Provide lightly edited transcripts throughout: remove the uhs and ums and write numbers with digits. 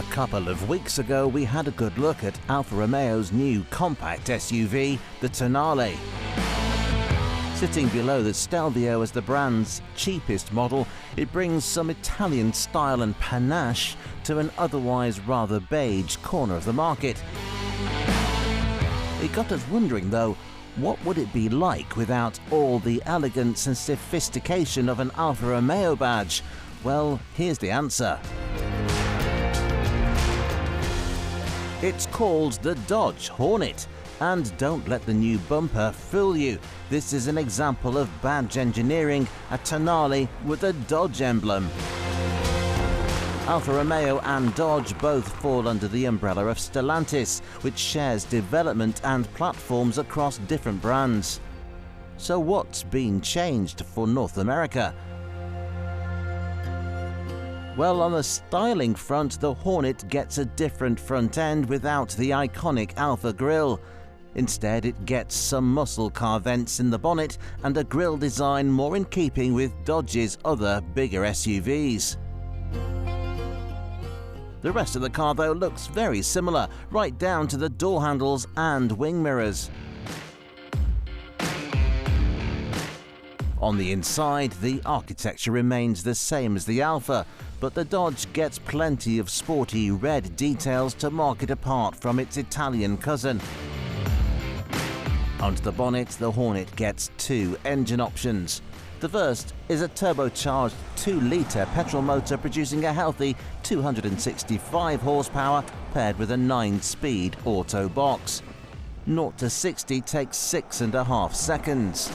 A couple of weeks ago we had a good look at Alfa Romeo's new compact SUV, the Tonale. Sitting below the Stelvio as the brand's cheapest model, it brings some Italian style and panache to an otherwise rather beige corner of the market. It got us wondering though, what would it be like without all the elegance and sophistication of an Alfa Romeo badge? Well, here's the answer. It's called the Dodge Hornet, and don't let the new bumper fool you. This is an example of badge engineering, a Tonale with a Dodge emblem. Alfa Romeo and Dodge both fall under the umbrella of Stellantis, which shares development and platforms across different brands. So what's been changed for North America? Well, on the styling front, the Hornet gets a different front end without the iconic Alfa grille. Instead, it gets some muscle car vents in the bonnet and a grille design more in keeping with Dodge's other bigger SUVs. The rest of the car, though, looks very similar, right down to the door handles and wing mirrors. On the inside, the architecture remains the same as the Alfa, but the Dodge gets plenty of sporty red details to mark it apart from its Italian cousin. Onto the bonnet, the Hornet gets two engine options. The first is a turbocharged 2-litre petrol motor producing a healthy 265 horsepower paired with a 9-speed auto box. 0 to 60 takes 6.5 seconds.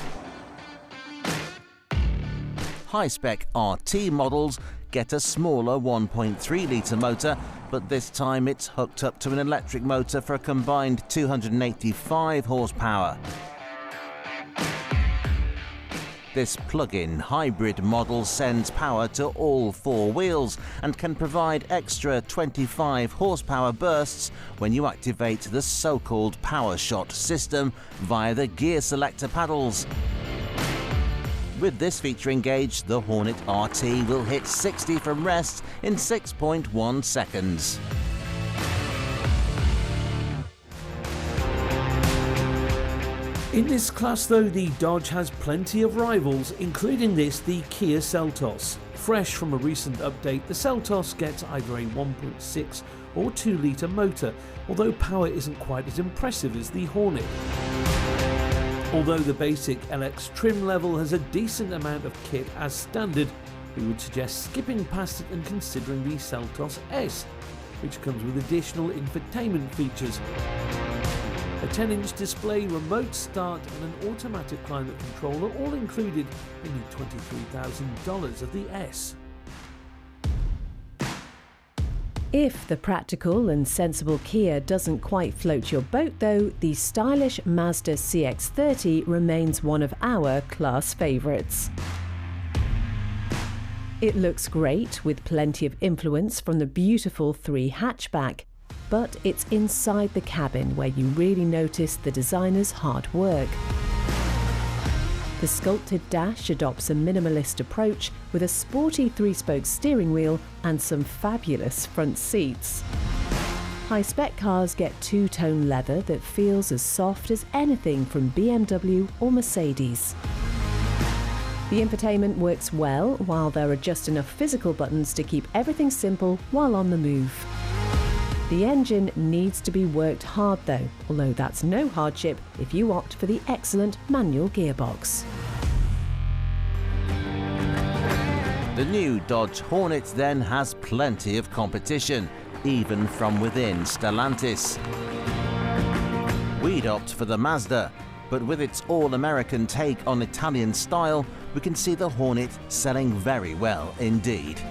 High-spec RT models get a smaller 1.3-litre motor, but this time it's hooked up to an electric motor for a combined 285 horsepower. This plug-in hybrid model sends power to all four wheels and can provide extra 25 horsepower bursts when you activate the so-called power shot system via the gear selector paddles. With this feature engaged, the Hornet RT will hit 60 from rest in 6.1 seconds. In this class though, the Dodge has plenty of rivals, including the Kia Seltos. Fresh from a recent update, the Seltos gets either a 1.6 or 2-litre motor, although power isn't quite as impressive as the Hornet. Although the basic LX trim level has a decent amount of kit as standard, we would suggest skipping past it and considering the Seltos S, which comes with additional infotainment features. A 10-inch display, remote start and an automatic climate controller, all included in the $23,000 of the S. If the practical and sensible Kia doesn't quite float your boat though, the stylish Mazda CX-30 remains one of our class favourites. It looks great with plenty of influence from the beautiful 3 hatchback, but it's inside the cabin where you really notice the designer's hard work. The sculpted dash adopts a minimalist approach with a sporty 3-spoke steering wheel and some fabulous front seats. High-spec cars get two-tone leather that feels as soft as anything from BMW or Mercedes. The infotainment works well, while there are just enough physical buttons to keep everything simple while on the move. The engine needs to be worked hard though, although that's no hardship if you opt for the excellent manual gearbox. The new Dodge Hornet then has plenty of competition, even from within Stellantis. We'd opt for the Mazda, but with its all-American take on Italian style, we can see the Hornet selling very well indeed.